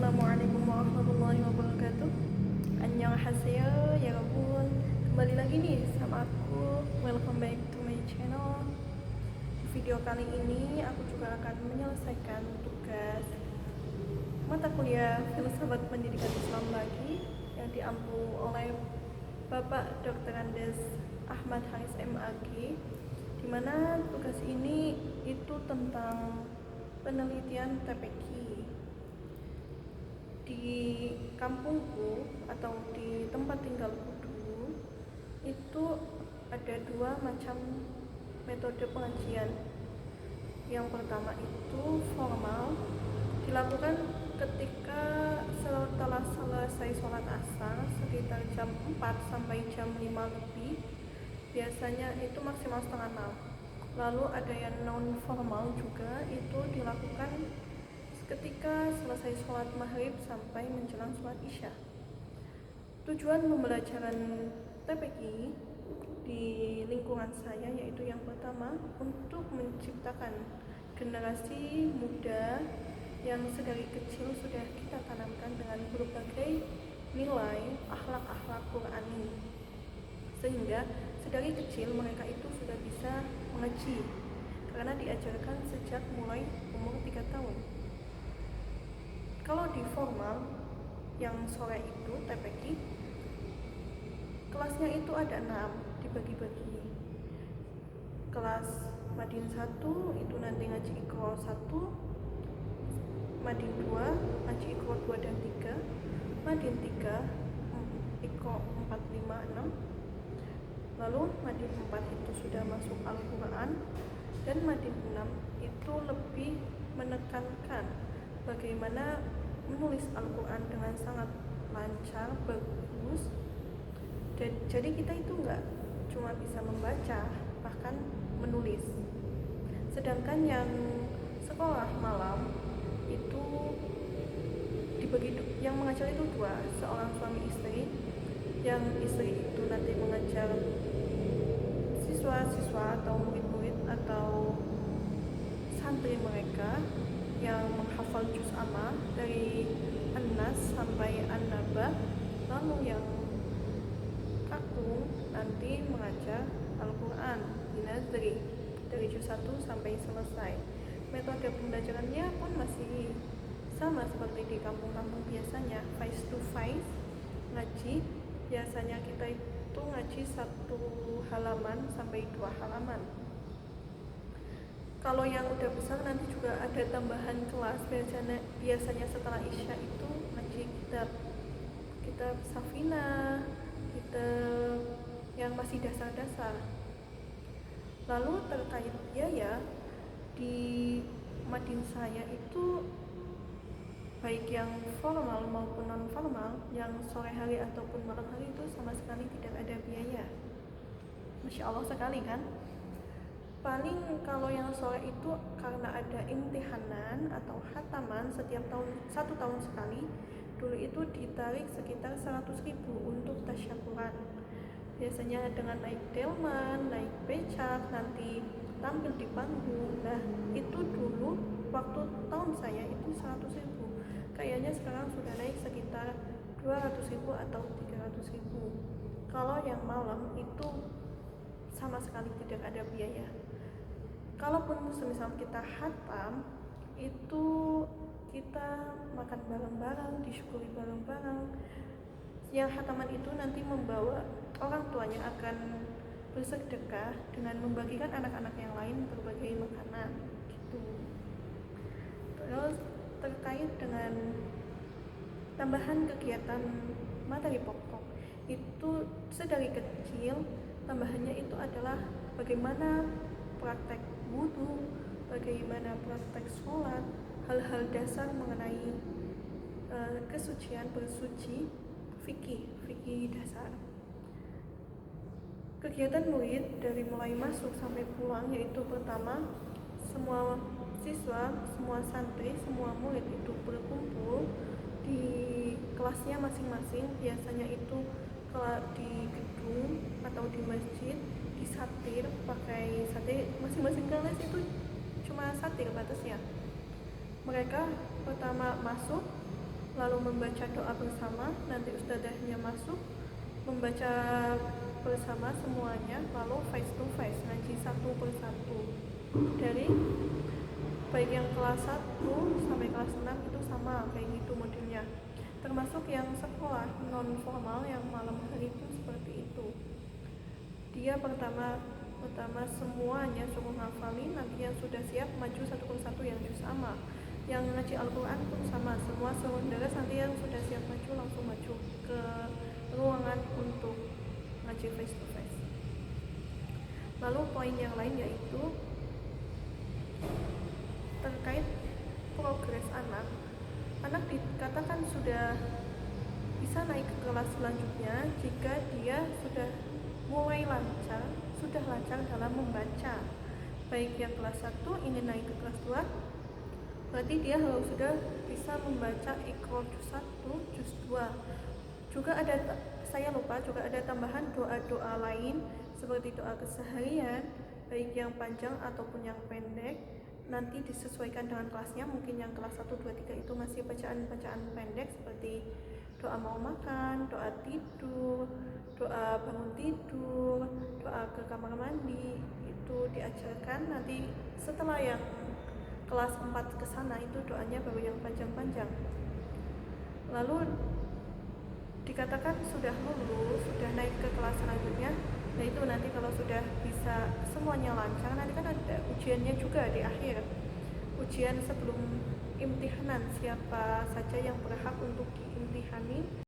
Assalamualaikum warahmatullahi wabarakatuh. Annyeonghaseyo ya Rabun. Kembali lagi nih sama aku. Welcome back to my channel. Di video kali ini aku juga akan menyelesaikan tugas mata kuliah Filsafat Pendidikan Islam lagi yang diampu oleh Bapak Dr. Andes Ahmad Haris MAG, di mana tugas ini itu tentang penelitian TPQ. Di kampungku atau di tempat tinggalku dulu itu ada dua macam metode pengajian. Yang pertama itu formal, dilakukan ketika setelah selesai sholat asar sekitar jam 4 sampai jam 5 lebih, biasanya itu maksimal setengah 6. Lalu ada yang non formal juga, itu dilakukan ketika selesai sholat maghrib sampai menjelang sholat isya. Tujuan pembelajaran TPQ di lingkungan saya yaitu yang pertama untuk menciptakan generasi muda yang sedari kecil sudah kita tanamkan dengan berbagai nilai akhlak-akhlak Qur'ani, sehingga sedari kecil mereka itu sudah bisa mengaji karena diajarkan sejak mulai umur 3 tahun. Kalau di formal yang sore itu TPQ, kelasnya itu ada 6, dibagi-bagi. Kelas Madin 1 itu nanti ngaji Iqra 1, Madin 2 ngaji Iqra 2 dan 3, Madin 3 Iqra 4, 5, 6. Lalu Madin 4 itu sudah masuk Al-Quran, dan Madin 6 itu lebih menekankan bagaimana menulis Al-Quran dengan sangat lancar, bagus. Dan jadi kita itu nggak cuma bisa membaca, bahkan menulis. Sedangkan yang sekolah malam itu dibagi, yang mengajar itu dua, seorang suami istri. Yang istri itu nanti mengajar siswa-siswa atau murid-murid atau santri mereka yang menghafal juz amma dari An-Nas sampai An-Naba. Lalu yang kakung nanti mengajar Al-Quran di Nazri dari juz 1 sampai selesai. Metode pembelajarannya pun masih sama seperti di kampung-kampung biasanya, face to face ngaji. Biasanya kita itu ngaji 1 halaman sampai 2 halaman. Kalau yang udah besar nanti juga ada tambahan kelas. Biasanya setelah isya itu ngaji kitab Safina, kitab yang masih dasar-dasar. Lalu terkait biaya, di Madin saya itu baik yang formal maupun non formal, yang sore hari ataupun malam hari itu sama sekali tidak ada biaya. Masya Allah sekali kan? Paling kalau yang sore itu karena ada imtihanan atau khataman setiap tahun, 1 tahun sekali, dulu itu ditarik sekitar 100.000 untuk tasyakuran. Biasanya dengan naik delman, naik becak, nanti tampil di panggung. Nah itu dulu waktu tahun saya itu 100.000. Kayaknya sekarang sudah naik sekitar 200.000 atau 300.000. Kalau yang malam itu sama sekali tidak ada biaya. Kalaupun semisal kita khatam, itu kita makan bareng-bareng, disyukuri bareng-bareng. Yang khataman itu nanti membawa orang tuanya akan bersedekah dengan membagikan anak-anak yang lain berbagai makanan gitu. Terus terkait dengan tambahan kegiatan materi pokok, itu sedari kecil tambahannya itu adalah bagaimana praktek wudu, bagaimana praktek sholat, hal-hal dasar mengenai kesucian, bersuci, fikih dasar. Kegiatan murid dari mulai masuk sampai pulang yaitu pertama, semua siswa, semua santri, semua murid itu berkumpul di kelasnya masing-masing. Biasanya itu di gedung atau di masjid, disatir pakai satir. Masing-masing kelas itu cuma satir batasnya. Mereka pertama masuk, lalu membaca doa bersama, nanti ustadzahnya masuk membaca bersama semuanya, lalu face to face ngaji satu persatu dari baik yang kelas 1 sampai kelas 6 itu sama kayak gitu modelnya, termasuk yang sekolah non formal yang malam hari itu seperti itu. Dia pertama semuanya suruh ngafalin, nanti yang sudah siap maju satu persatu yang juz amma, yang ngaji Al-Quran pun sama, semua saudara nanti yang sudah siap maju langsung maju ke ruangan untuk ngaji face to face. Lalu poin yang lain yaitu terkait progres anak dikatakan sudah bisa naik ke kelas selanjutnya jika dia sudah mulai lancar dalam membaca. Baik yang kelas 1 ingin naik ke kelas 2, berarti dia harus sudah bisa membaca Iqra juz 1, juz 2. Juga ada tambahan doa-doa lain seperti doa keseharian, baik yang panjang ataupun yang pendek. Nanti disesuaikan dengan kelasnya, mungkin yang kelas 1, 2, 3 itu masih bacaan-bacaan pendek seperti doa mau makan, doa tidur, doa bangun tidur, doa ke kamar mandi, itu diajarkan. Nanti setelah yang kelas 4 ke sana itu doanya baru yang panjang-panjang. Lalu dikatakan sudah lulus, sudah naik ke kelas selanjutnya. Nah itu nanti kalau sudah bisa semuanya lancar, nanti kan ada ujiannya juga di akhir. Ujian sebelum imtihanan, siapa saja yang berhak untuk diimtihani